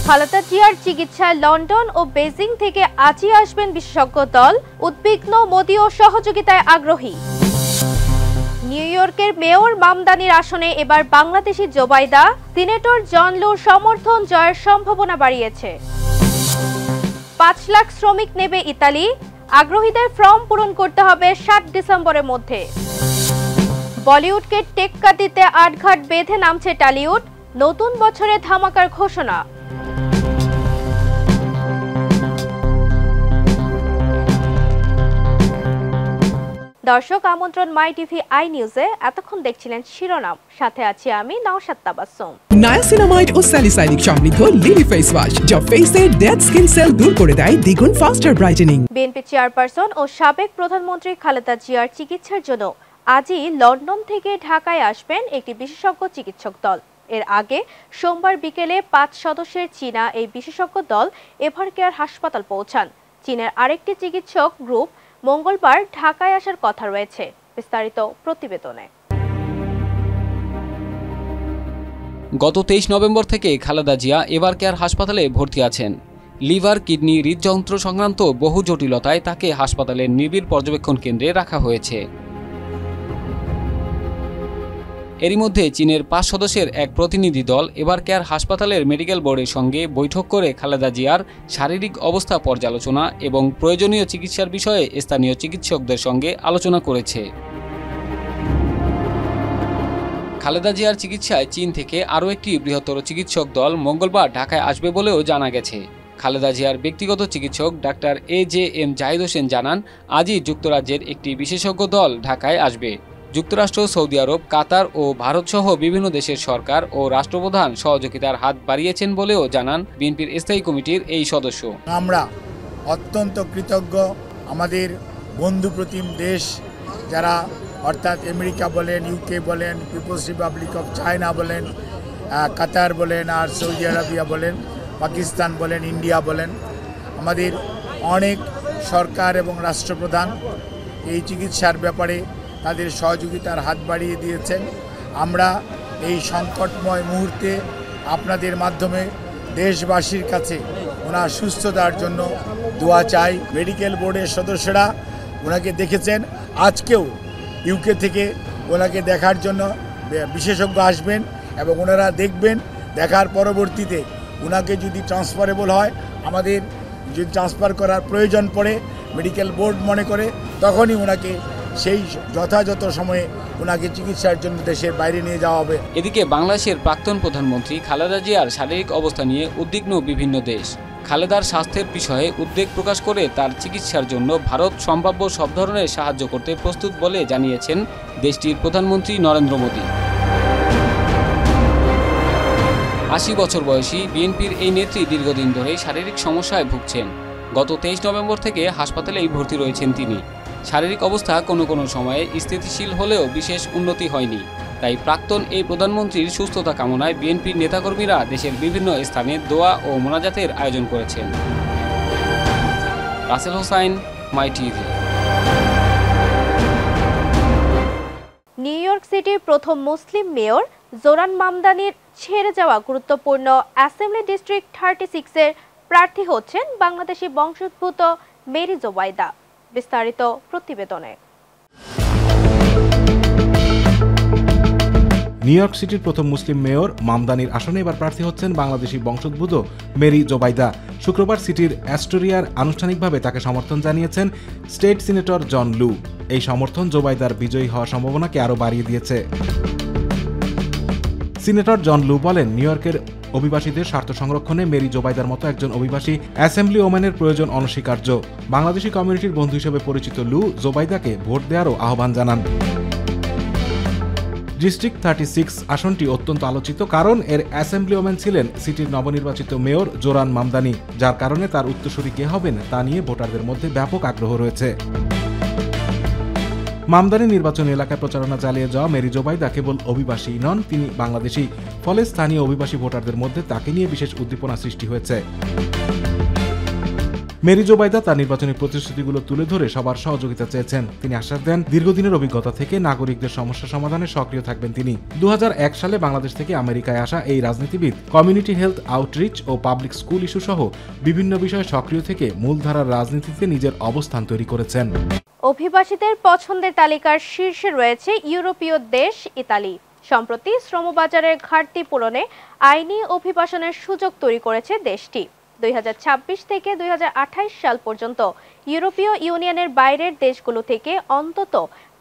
খালেদা জিয়ার চিকিৎসায় লন্ডন ও বেজিং থেকে আজই আসবেন বিশেষজ্ঞ দল। উদ্বিগ্ন মোদি ও সহযোগিতায় আগ্রহী। নিউ ইয়র্কের মেয়র মামদানির আসনে এবার বাংলাদেশি জোবাইদা। সিনেটর জন লুর সমর্থন জয়ের সম্ভাবনা বাড়িয়েছে। 5 লাখ শ্রমিক নেবে ইতালি। আগ্রহীদের ফর্ম পূরণ করতে হবে 7 ডিসেম্বরের মধ্যে। বলিউডকে টেক্কা দিতে আটঘাট বেঁধে নামছে টলিউড। নতুন বছরে ধামাকার ঘোষণা। দর্শক, আমন্ত্রণ মাই টিভি আই নিউজে। এতক্ষণ দেখছিলেন শিরোনাম, সাথে আছি আমি নওশাদ তাবাসসুম। নায়াসিনামাইড ও স্যালিসাইলিক সমৃদ্ধ লিলি ফেস ওয়াশ, যা ফেসের ডেড স্কিন সেল দূর করে দেয় দ্বিগুণ ফাস্টার ব্রাইটেনিং। বিএনপি চেয়ারপারসন ও সাবেক প্রধানমন্ত্রী খালেদা জিয়ার চিকিৎসার জন্য আজই লন্ডন থেকে ঢাকায় আসবেন একটি বিশেষজ্ঞ চিকিৎসক দল। এর আগে সোমবার বিকেলে 5 সদস্যের চীনা এই বিশেষজ্ঞ দল এভারকেয়ার হাসপাতাল পৌঁছান। চীনের আরেকটি চিকিৎসক গ্রুপ মঙ্গলবার ঢাকায় আসার কথা রয়েছে। বিস্তারিত প্রতিবেদনে। গত 23 নভেম্বর থেকে খালেদা জিয়া এভারকেয়ার হাসপাতালে ভর্তি আছেন। লিভার, কিডনি, হৃদযন্ত্র সংক্রান্ত বহু জটিলতায় তাকে হাসপাতালের নিবিড় পর্যবেক্ষণ কেন্দ্রে রাখা হয়েছে। এরই মধ্যে চীনের 5 সদস্যের এক প্রতিনিধি দল এভারকেয়ার হাসপাতালের মেডিকেল বোর্ডের সঙ্গে বৈঠক করে খালেদা জিয়ার শারীরিক অবস্থা পর্যালোচনা এবং প্রয়োজনীয় চিকিৎসার বিষয়ে স্থানীয় চিকিৎসকদের সঙ্গে আলোচনা করেছে। খালেদা জিয়ার চিকিৎসায় চীন থেকে আরও একটি বৃহত্তর চিকিৎসক দল মঙ্গলবার ঢাকায় আসবে বলেও জানা গেছে। খালেদা জিয়ার ব্যক্তিগত চিকিৎসক ডাক্তার AJM জাহিদ হোসেন জানান, আজই যুক্তরাজ্যের একটি বিশেষজ্ঞ দল ঢাকায় আসবে। যুক্তরাষ্ট্র, সৌদি আরব, কাতার ও ভারতসহ বিভিন্ন দেশের সরকার ও রাষ্ট্রপ্রধান সহযোগিতার হাত বাড়িয়েছেন বলেও জানান বিএনপির স্থায়ী কমিটির এই সদস্য। আমরা অত্যন্ত কৃতজ্ঞ আমাদের বন্ধুপ্রতিম দেশ যারা, অর্থাৎ আমেরিকা বলেন, ইউকে বলেন, পিপলস রিপাবলিক অফ চায়না বলেন, কাতার বলেন, আর সৌদি আরবিয়া বলেন, পাকিস্তান বলেন, ইন্ডিয়া বলেন, আমাদের অনেক সরকার এবং রাষ্ট্রপ্রধান এই চিকিৎসার ব্যাপারে তাদের সহযোগিতার হাত বাড়িয়ে দিয়েছেন। আমরা এই সংকটময় মুহূর্তে আপনাদের মাধ্যমে দেশবাসীর কাছে ওনার সুস্থতার জন্য দোয়া চাই। মেডিকেল বোর্ডের সদস্যরা ওনাকে দেখেছেন, আজকেও ইউকে থেকে ওনাকে দেখার জন্য বিশেষজ্ঞ আসবেন এবং ওনারা দেখবেন। দেখার পরবর্তীতে ওনাকে যদি ট্রান্সফারেবল হয়, আমাদের যদি ট্রান্সফার করার প্রয়োজন পড়ে মেডিকেল বোর্ড মনে করে, তখনই ওনাকে সেই যথাযথ সময়ে ওনাকে চিকিৎসার জন্য দেশের বাইরে নিয়ে যাওয়া হবে। এদিকে বাংলাদেশের প্রাক্তন প্রধানমন্ত্রী খালেদা জিয়ার শারীরিক অবস্থা নিয়ে উদ্বিগ্ন বিভিন্ন দেশ। খালেদার স্বাস্থ্যের বিষয়ে উদ্বেগ প্রকাশ করে তার চিকিৎসার জন্য ভারত সম্ভাব্য সব ধরনের সাহায্য করতে প্রস্তুত বলে জানিয়েছেন দেশটির প্রধানমন্ত্রী নরেন্দ্র মোদি। 80 বছর বয়সী বিএনপির এই নেত্রী দীর্ঘদিন ধরেই শারীরিক সমস্যায় ভুগছেন। গত 23 নভেম্বর থেকে হাসপাতালেই ভর্তি রয়েছেন তিনি। শারীরিক অবস্থা কোনো কোনো সময়ে স্থিতিশীল হলেও বিশেষ উন্নতি হয়নি। তাই প্রাক্তন এই প্রধানমন্ত্রীর সুস্থতা কামনায় বিএনপির নেতাকর্মীরা দেশের বিভিন্ন স্থানে দোয়া ও মোনাজাতের আয়োজন করেছেন। রাসেল হোসাইন, মাই টিভি। নিউ ইয়র্ক সিটির প্রথম মুসলিম মেয়র জোরান মামদানির ছেড়ে যাওয়া গুরুত্বপূর্ণ অ্যাসেম্বলি ডিস্ট্রিক্ট 36-এর প্রার্থী হচ্ছেন বাংলাদেশি বংশোদ্ভূত মেরি জোবাইদা। বিস্তারিত প্রতিবেদনে। নিউ ইয়র্ক সিটির প্রথম মুসলিম মেয়র মামদানির আসনে এবার প্রার্থী হচ্ছেন বাংলাদেশি বংশোদ্ভূত মেরি জোবাইদা। শুক্রবার সিটির অ্যাস্টোরিয়ার আনুষ্ঠানিকভাবে তাকে সমর্থন জানিয়েছেন স্টেট সিনেটর জন লু। এই সমর্থন জোবাইদার বিজয়ী হওয়ার সম্ভাবনাকে আরও বাড়িয়ে দিয়েছে। সিনেটর জন লু বলেন, নিউ ইয়র্কের অভিবাসীদের স্বার্থ সংরক্ষণে মেরি জোবাইদার মতো একজন অভিবাসী অ্যাসেম্বলি ওম্যানের প্রয়োজন অনস্বীকার্য। বাংলাদেশি কমিউনিটির বন্ধু হিসেবে পরিচিত লু জোবাইদাকে ভোট দেওয়ারও আহ্বান জানান। ডিস্ট্রিক্ট 36 আসনটি অত্যন্ত আলোচিত, কারণ এর অ্যাসেম্বলি ওম্যান ছিলেন সিটির নবনির্বাচিত মেয়র জোরান মামদানি, যার কারণে তার উত্তরসূরি কে হবেন তা নিয়ে ভোটারদের মধ্যে ব্যাপক আগ্রহ রয়েছে। মামদানি নির্বাচনী এলাকায় প্রচারণা চালিয়ে যাওয়া মেরি জোবাইদা কেবল অভিবাসী নন, তিনি বাংলাদেশি। ফলে স্থানীয় অভিবাসী ভোটারদের মধ্যে তাকে নিয়ে বিশেষ উদ্দীপনা সৃষ্টি হয়েছে। মেরি জোবাইদা তার নির্বাচনী প্রতিশ্রুতিগুলো তুলে ধরে সবার সহযোগিতা চেয়েছেন। তিনি আশ্বাস দেন, দীর্ঘদিনের অভিজ্ঞতা থেকে নাগরিকদের সমস্যা সমাধানে সক্রিয় থাকবেন তিনি। 2001 সালে বাংলাদেশ থেকে আমেরিকায় আসা এই রাজনীতিবিদ কমিউনিটি হেলথ আউটরিচ ও পাবলিক স্কুল ইস্যু সহ বিভিন্ন বিষয়ে সক্রিয় থেকে মূলধারার রাজনীতিতে নিজের অবস্থান তৈরি করেছেন। অভিবাসীদের পছন্দের তালিকার শীর্ষে রয়েছে ইউরোপীয় দেশ ইতালি। সম্প্রতি শ্রমবাজারের ঘাটতি পূরণে আইনি অভিবাসনের সুযোগ তৈরি করেছে দেশটি। 2026 থেকে 2028 সাল পর্যন্ত ইউরোপীয় ইউনিয়নের বাইরের দেশগুলো থেকে অন্তত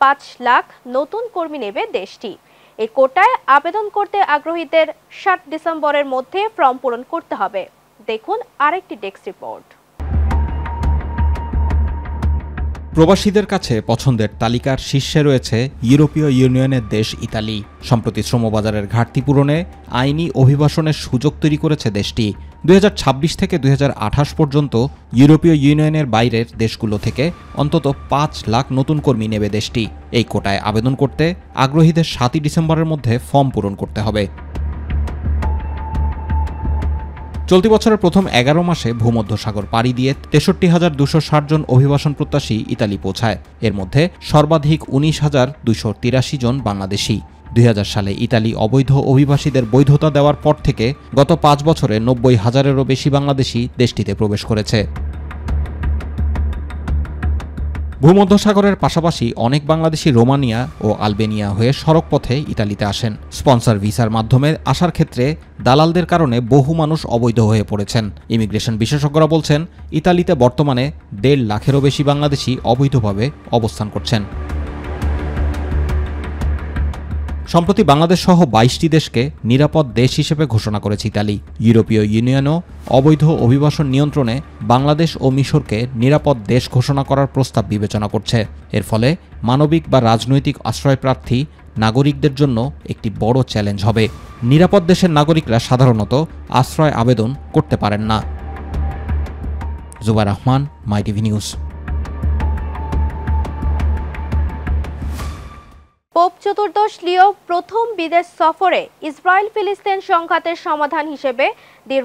5 লাখ নতুন কর্মী নেবে দেশটি। এই কোটায় আবেদন করতে আগ্রহীদের 7 ডিসেম্বরের মধ্যে ফর্ম পূরণ করতে হবে। দেখুন আরেকটি ডেস্ক রিপোর্ট। প্রবাসীদের কাছে পছন্দের তালিকার শীর্ষে রয়েছে ইউরোপীয় ইউনিয়নের দেশ ইতালি। সম্প্রতি শ্রমবাজারের ঘাটতি পূরণে আইনি অভিবাসনের সুযোগ তৈরি করেছে দেশটি। 2026 থেকে 2028 পর্যন্ত ইউরোপীয় ইউনিয়নের বাইরের দেশগুলো থেকে অন্তত 5 লাখ নতুন কর্মী নেবে দেশটি। এই কোটায় আবেদন করতে আগ্রহীদের 7 ডিসেম্বরের মধ্যে ফর্ম পূরণ করতে হবে। চলতি বছরের প্রথম 11 মাসে ভূমধ্যসাগর পাড়ি দিয়ে 63,260 জন অভিবাসন প্রত্যাশী ইতালি পৌঁছায়। এর মধ্যে সর্বাধিক 19,283 জন বাংলাদেশি। 2000 সালে ইতালি অবৈধ অভিবাসীদের বৈধতা দেওয়ার পর থেকে গত 5 বছরে 90,000-এরও বেশি বাংলাদেশি দেশটিতে প্রবেশ করেছে। ভূমধ্যসাগরের পাশাপাশি অনেক বাংলাদেশি রোমানিয়া ও আলবেনিয়া হয়ে সড়কপথে ইতালিতে আসেন। স্পন্সর ভিসার মাধ্যমে আসার ক্ষেত্রে দালালদের কারণে বহু মানুষ অবৈধ হয়ে পড়েছেন। ইমিগ্রেশন বিশেষজ্ঞরা বলছেন, ইতালিতে বর্তমানে 1.5 লাখেরও বেশি বাংলাদেশি অবৈধভাবে অবস্থান করছেন। সম্প্রতি বাংলাদেশ সহ 22টি দেশকে নিরাপদ দেশ হিসেবে ঘোষণা করেছে ইতালি। ইউরোপীয় ইউনিয়নও অবৈধ অভিবাসন নিয়ন্ত্রণে বাংলাদেশ ও মিশরকে নিরাপদ দেশ ঘোষণা করার প্রস্তাব বিবেচনা করছে। এর ফলে মানবিক বা রাজনৈতিক আশ্রয়প্রার্থী নাগরিকদের জন্য একটি বড় চ্যালেঞ্জ হবে। নিরাপদ দেশের নাগরিকরা সাধারণত আশ্রয় আবেদন করতে পারেন না। জুবাইর রহমান, মাই টিভি নিউজ। পোপ চতুর্দশ লিও প্রথম বিদেশ সফরে ইসরায়েল ফিলিস্তিন সংঘাতের সমাধান হিসেবে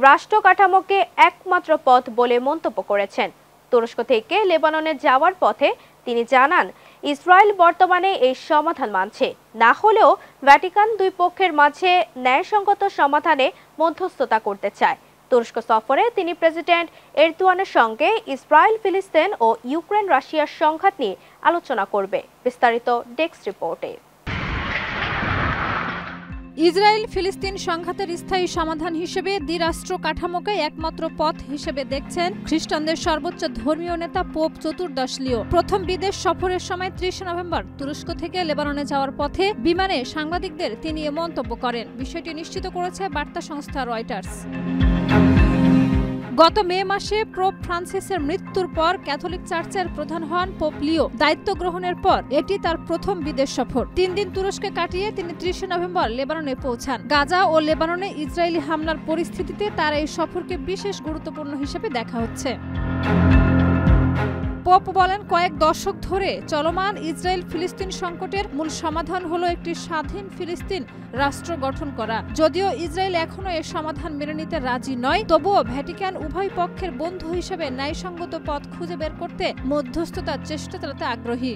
রাষ্ট্র কাঠামোকে একমাত্র পথ বলে মন্তব্য করেছেন। তুরস্ক থেকে লেবাননে যাওয়ার পথে তিনি জানান, ইসরায়েল বর্তমানে এই সমাধান মানছে না হলেও ভ্যাটিকান দুই পক্ষের মাঝে ন্যায়সঙ্গত সমাধানে মধ্যস্থতা করতে চায়। তুরস্ক সফরে তিনি প্রেসিডেন্ট এরদোয়ানের সঙ্গে ইসরায়েল ফিলিস্তিন ও ইউক্রেন রাশিয়ার সংঘাত নিয়ে আলোচনা করবে। বিস্তারিত ডেস্ক রিপোর্টে। ইসরায়েল ফিলিস্তিন সংঘাতের স্থায়ী সমাধান হিসেবে দ্বিরাষ্ট্র কাঠামোকে একমাত্র পথ হিসেবে দেখছেন খ্রিস্টানদের সর্বোচ্চ ধর্মীয় নেতা পোপ চতুর্দশ লিও। প্রথম বিদেশ সফরের সময় 30 নভেম্বর তুরস্ক থেকে লেবাননে যাওয়ার পথে বিমানে সাংবাদিকদের তিনি এ মন্তব্য করেন। বিষয়টি নিশ্চিত করেছে বার্তা সংস্থা রয়টার্স। গত মে মাসে পোপ ফ্রান্সিসের মৃত্যুর পর ক্যাথলিক চার্চের প্রধান হন পোপ লিও। দায়িত্ব গ্রহণের পর এটি তার প্রথম বিদেশ সফর। 3 দিন তুরস্কে কাটিয়ে তিনি 30 নভেম্বর লেবাননে পৌঁছান। গাজা ও লেবাননে ইসরায়েলি হামলার পরিস্থিতিতে তার এই সফরকে বিশেষ গুরুত্বপূর্ণ হিসেবে দেখা হচ্ছে। পোপ বলেন, কয়েক দশক ধরে চলমান ইসরায়েল ফিলিস্তিন সংকটের মূল সমাধান হলো একটি স্বাধীন ফিলিস্তিন রাষ্ট্র গঠন করা। যদিও ইসরায়েল এখনো এর সমাধান মেনে নিতে রাজি নয়, তবুও ভ্যাটিকান উভয় পক্ষের বন্ধু হিসেবে ন্যায়সঙ্গত পথ খুঁজে বের করতে মধ্যস্থতার চেষ্টা চালাতে আগ্রহী।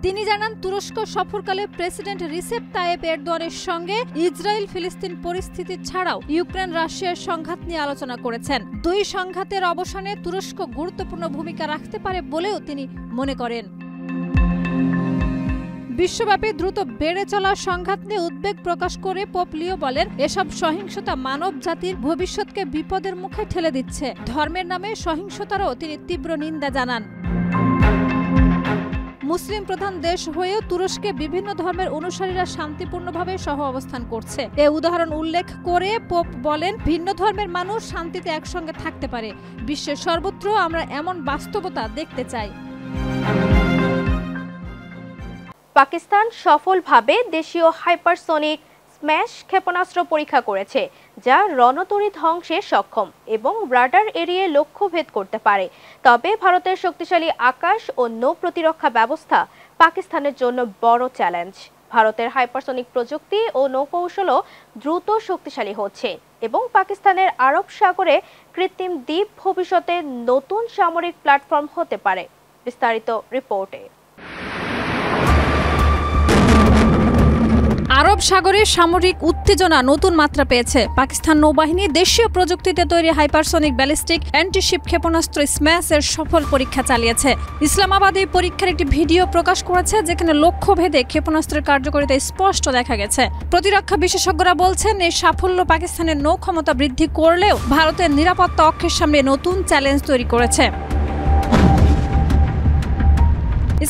তিনি জানান, তুরস্ক সফরকালে প্রেসিডেন্ট রিসেপ তাইয়েপ এরদোয়ানের সঙ্গে ইসরায়েল ফিলিস্তিন পরিস্থিতি ছাড়াও ইউক্রেন রাশিয়ার সংঘাত নিয়ে আলোচনা করেছেন। দুই সংঘাতের অবসানে তুরস্ক গুরুত্বপূর্ণ ভূমিকা রাখতে পারে বলেও তিনি মনে করেন। বিশ্বব্যাপী দ্রুত বেড়ে চলা সংঘাত নিয়ে উদ্বেগ প্রকাশ করে পোপ লিও বলেন, এসব সহিংসতা মানব জাতির ভবিষ্যৎকে বিপদের মুখে ঠেলে দিচ্ছে। ধর্মের নামে সহিংসতারও তিনি তীব্র নিন্দা জানান। মুসলিম প্রধান দেশ হয়েও তুরস্কে বিভিন্ন ধর্মের অনুসারীরা শান্তিপূর্ণভাবে সহ অবস্থান করছে। এ উদাহরণ উল্লেখ করে পোপ বলেন, ভিন্ন ধর্মের মানুষ শান্তিতে একসঙ্গে থাকতে পারে। বিশ্বের সর্বত্র আমরা এমন বাস্তবতা দেখতে চাই। পাকিস্তান সফলভাবে দেশীয় হাইপারসোনিক স্ম্যাশ ক্ষেপণাস্ত্র পরীক্ষা করেছে, যা রণতরী ধ্বংসে সক্ষম এবং রাডার এড়িয়ে লক্ষ্যভেদ করতে পারে। তবে ভারতের শক্তিশালী আকাশ ও নৌ প্রতিরক্ষা ব্যবস্থা পাকিস্তানের জন্য বড় চ্যালেঞ্জ। ভারতের হাইপারসনিক প্রযুক্তি ও নৌকৌশলও দ্রুত শক্তিশালী হচ্ছে এবং পাকিস্তানের আরব সাগরে কৃত্রিম দ্বীপ ভবিষ্যতে নতুন সামরিক প্ল্যাটফর্ম হতে পারে। বিস্তারিত রিপোর্টে। আরব সাগরে সামরিক উত্তেজনা নতুন মাত্রা পেয়েছে। পাকিস্তান নৌবাহিনী দেশীয় প্রযুক্তিতে তৈরি হাইপারসনিক ব্যালিস্টিক অ্যান্টিশিপ ক্ষেপণাস্ত্র স্ম্যাশের সফল পরীক্ষা চালিয়েছে। ইসলামাবাদ এই পরীক্ষার একটি ভিডিও প্রকাশ করেছে, যেখানে লক্ষ্যভেদে ক্ষেপণাস্ত্রের কার্যকারিতা স্পষ্ট দেখা গেছে। প্রতিরক্ষা বিশেষজ্ঞরা বলছেন, এই সাফল্য পাকিস্তানের নৌ ক্ষমতা বৃদ্ধি করলেও ভারতের নিরাপত্তা অক্ষের সামনে নতুন চ্যালেঞ্জ তৈরি করেছে।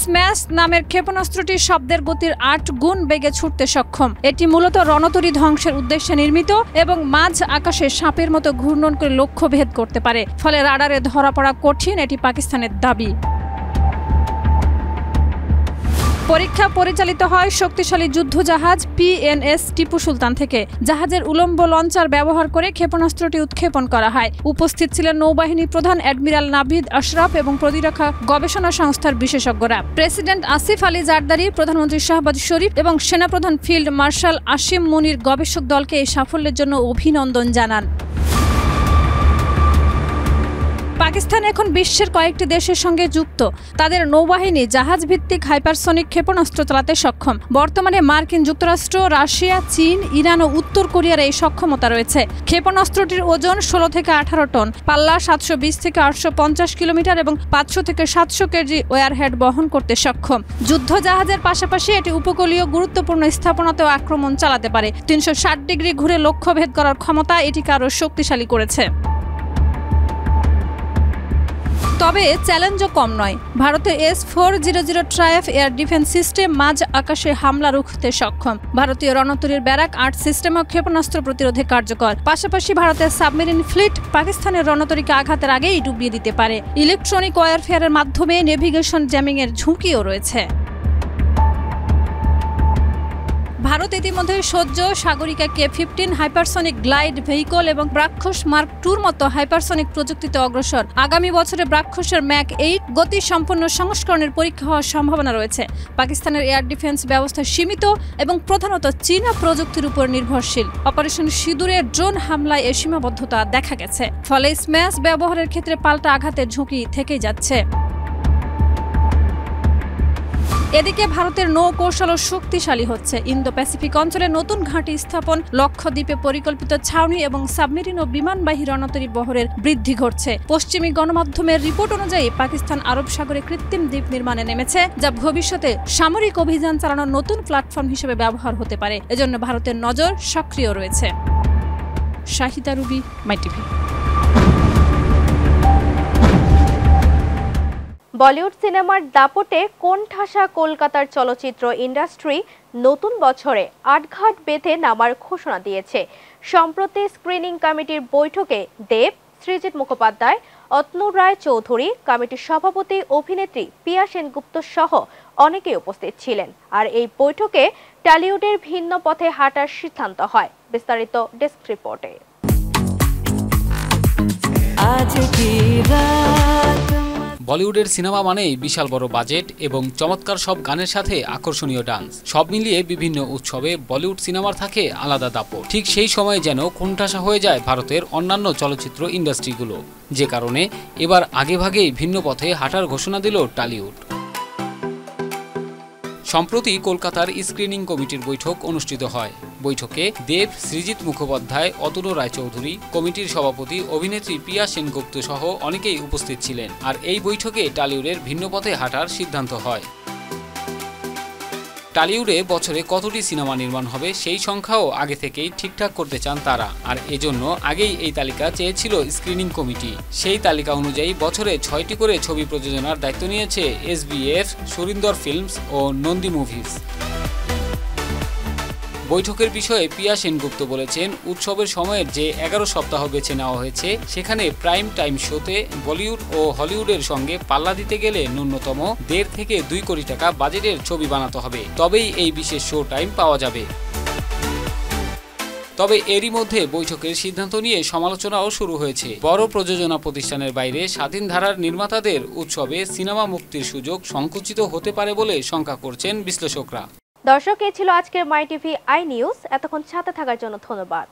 স্ম্যাশ নামের ক্ষেপণাস্ত্রটি শব্দের গতির ৮ গুণ বেগে ছুটতে সক্ষম। এটি মূলত রণতরী ধ্বংসের উদ্দেশ্যে নির্মিত এবং মাঝ আকাশে সাপের মতো ঘূর্ণন করে লক্ষ্য ভেদ করতে পারে, ফলে রাডারে ধরা পড়া কঠিন, এটি পাকিস্তানের দাবি। পরীক্ষা পরিচালিত হয় শক্তিশালী যুদ্ধজাহাজ PNS টিপু সুলতান থেকে। জাহাজের উলম্ব লঞ্চার ব্যবহার করে ক্ষেপণাস্ত্রটি উৎক্ষেপণ করা হয়। উপস্থিত ছিলেন নৌবাহিনী প্রধান অ্যাডমিরাল নাভিদ আশরাফ এবং প্রতিরক্ষা গবেষণা সংস্থার বিশেষজ্ঞরা। প্রেসিডেন্ট আসিফ আলী জারদারি, প্রধানমন্ত্রী শাহবাজ শরীফ এবং সেনাপ্রধান ফিল্ড মার্শাল আসিম মুনির গবেষক দলকে এই সাফল্যের জন্য অভিনন্দন জানান। পাকিস্তান এখন বিশ্বের কয়েকটি দেশের সঙ্গে যুক্ত। তাদের নৌবাহিনী জাহাজ ভিত্তিক হাইপারসনিক ক্ষেপণাস্ত্র চালাতে সক্ষম। বর্তমানে মার্কিন যুক্তরাষ্ট্র, রাশিয়া, চীন, ইরান ও উত্তর কোরিয়ার এই সক্ষমতা রয়েছে। ক্ষেপণাস্ত্রটির ওজন 16 থেকে 18 টন, পাল্লা 720 থেকে 850 কিলোমিটার এবং 500 থেকে 700 কেজি ওয়ারহেড বহন করতে সক্ষম। যুদ্ধ জাহাজের পাশাপাশি এটি উপকূলীয় গুরুত্বপূর্ণ স্থাপনাতেও আক্রমণ চালাতে পারে। 360 ডিগ্রি ঘুরে লক্ষ্যভেদ করার ক্ষমতা এটিকে আরও শক্তিশালী করেছে। তবে চ্যালেঞ্জও কম নয়। ভারতের S-400 ট্রায়াফ এয়ার ডিফেন্স সিস্টেম মাঝ আকাশে হামলা রুখতে সক্ষম। ভারতীয় রণতরীর ব্যারাক 8 সিস্টেমও ক্ষেপণাস্ত্র প্রতিরোধে কার্যকর। পাশাপাশি ভারতের সাবমেরিন ফ্লিট পাকিস্তানের রণতরীকে আঘাতের আগেই ডুবিয়ে দিতে পারে। ইলেকট্রনিক ওয়ারফেয়ারের মাধ্যমে নেভিগেশন জ্যামিংয়ের ঝুঁকিও রয়েছে। ভারত ইতিমধ্যে সহ্য Sagarika K-15 hypersonic glide vehicle এবং ব্রাক্ষস মার্ক 2 মতো হাইপারসনিক প্রযুক্তিতে অগ্রসর। আগামী বছরে ব্রাক্ষসের ম্যাক 8 গতি সম্পন্ন সংস্করণের পরীক্ষা হওয়ার সম্ভাবনা রয়েছে। পাকিস্তানের এয়ার ডিফেন্স ব্যবস্থা সীমিত এবং প্রধানত চীনা প্রযুক্তির উপর নির্ভরশীল। অপারেশন সিঁদুরে ড্রোন হামলায় এ সীমাবদ্ধতা দেখা গেছে, ফলে স্ম্যাশ ব্যবহারের ক্ষেত্রে পাল্টা আঘাতের ঝুঁকি থেকেই যাচ্ছে। এদিকে ভারতের নৌ কৌশলও শক্তিশালী হচ্ছে। ইন্দো প্যাসিফিক অঞ্চলে নতুন ঘাঁটি স্থাপন, লক্ষদ্বীপে পরিকল্পিত ছাউনি এবং সাবমেরিন ও বিমানবাহী রণতরী বহরের বৃদ্ধি ঘটছে। পশ্চিমী গণমাধ্যমের রিপোর্ট অনুযায়ী পাকিস্তান আরব সাগরে কৃত্রিম দ্বীপ নির্মাণে নেমেছে, যা ভবিষ্যতে সামরিক অভিযান চালানোর নতুন প্ল্যাটফর্ম হিসেবে ব্যবহার হতে পারে। এজন্য ভারতের নজর সক্রিয় রয়েছে। Shahida Ruby, MyTV. বলিউড সিনেমার দাপটে কোণঠাসা কলকাতার চলচ্চিত্র ইন্ডাস্ট্রি নতুন বছরে আটঘাট বেঁধে নামার ঘোষণা দিয়েছে। সম্প্রতি স্ক্রিনিং কমিটির বৈঠকে দেব, সৃজিত মুখোপাধ্যায়, অতনু রায় চৌধুরী, কমিটির সভাপতি অভিনেত্রী পিয়া সেনগুপ্ত সহ অনেকেই উপস্থিত ছিলেন। আর এই বৈঠকে টলিউডের ভিন্ন পথে হাঁটার সিদ্ধান্ত হয়। বিস্তারিত ডেস্ক রিপোর্টে। বলিউডের সিনেমা মানেই বিশাল বড় বাজেট এবং চমৎকার সব গানের সাথে আকর্ষণীয় ডান্স। সব মিলিয়ে বিভিন্ন উৎসবে বলিউড সিনেমার থাকে আলাদা দাপট। ঠিক সেই সময় যেন কোণঠাসা হয়ে যায় ভারতের অন্যান্য চলচ্চিত্র ইন্ডাস্ট্রিগুলো, যে কারণে এবার আগেভাগেই ভিন্ন পথে হাঁটার ঘোষণা দিল টলিউড। সম্প্রতি কলকাতার স্ক্রিনিং কমিটির বৈঠক অনুষ্ঠিত হয়। বৈঠকে দেব, সৃজিত মুখোপাধ্যায়, অতনু রায়চৌধুরী, কমিটির সভাপতি অভিনেত্রী পিয়া সেনগুপ্ত সহ অনেকেই উপস্থিত ছিলেন। আর এই বৈঠকে টলিউডের ভিন্ন পথে হাঁটার সিদ্ধান্ত হয়। টলিউডে বছরে কতটি সিনেমা নির্মাণ হবে সেই সংখ্যাও আগে থেকেই ঠিকঠাক করতে চান তারা। আর এজন্য আগেই এই তালিকা চেয়েছিল স্ক্রিনিং কমিটি। সেই তালিকা অনুযায়ী বছরে 6টি করে ছবি প্রযোজনার দায়িত্ব নিয়েছে SBF, সুরিন্দর ফিল্মস ও নন্দী মুভিজ। বৈঠকের বিষয়ে পিয়া সেনগুপ্ত বলেছেন, উৎসবের সময়ের যে 11 সপ্তাহ বেছে নেওয়া হয়েছে, সেখানে প্রাইম টাইম শোতে বলিউড ও হলিউডের সঙ্গে পাল্লা দিতে গেলে ন্যূনতম 1.5 থেকে 2 কোটি টাকা বাজেটের ছবি বানাতে হবে, তবেই এই বিশেষ শো টাইম পাওয়া যাবে। তবে এরই মধ্যে বৈঠকের সিদ্ধান্ত নিয়ে সমালোচনাও শুরু হয়েছে। বড় প্রযোজনা প্রতিষ্ঠানের বাইরে স্বাধীন ধারার নির্মাতাদের উৎসবে সিনেমা মুক্তির সুযোগ সংকুচিত হতে পারে বলে শঙ্কা করছেন বিশ্লেষকরা। দর্শক, এই ছিল আজকের মাই টিভি আই নিউজ। এতক্ষণ সাথে থাকার জন্য ধন্যবাদ।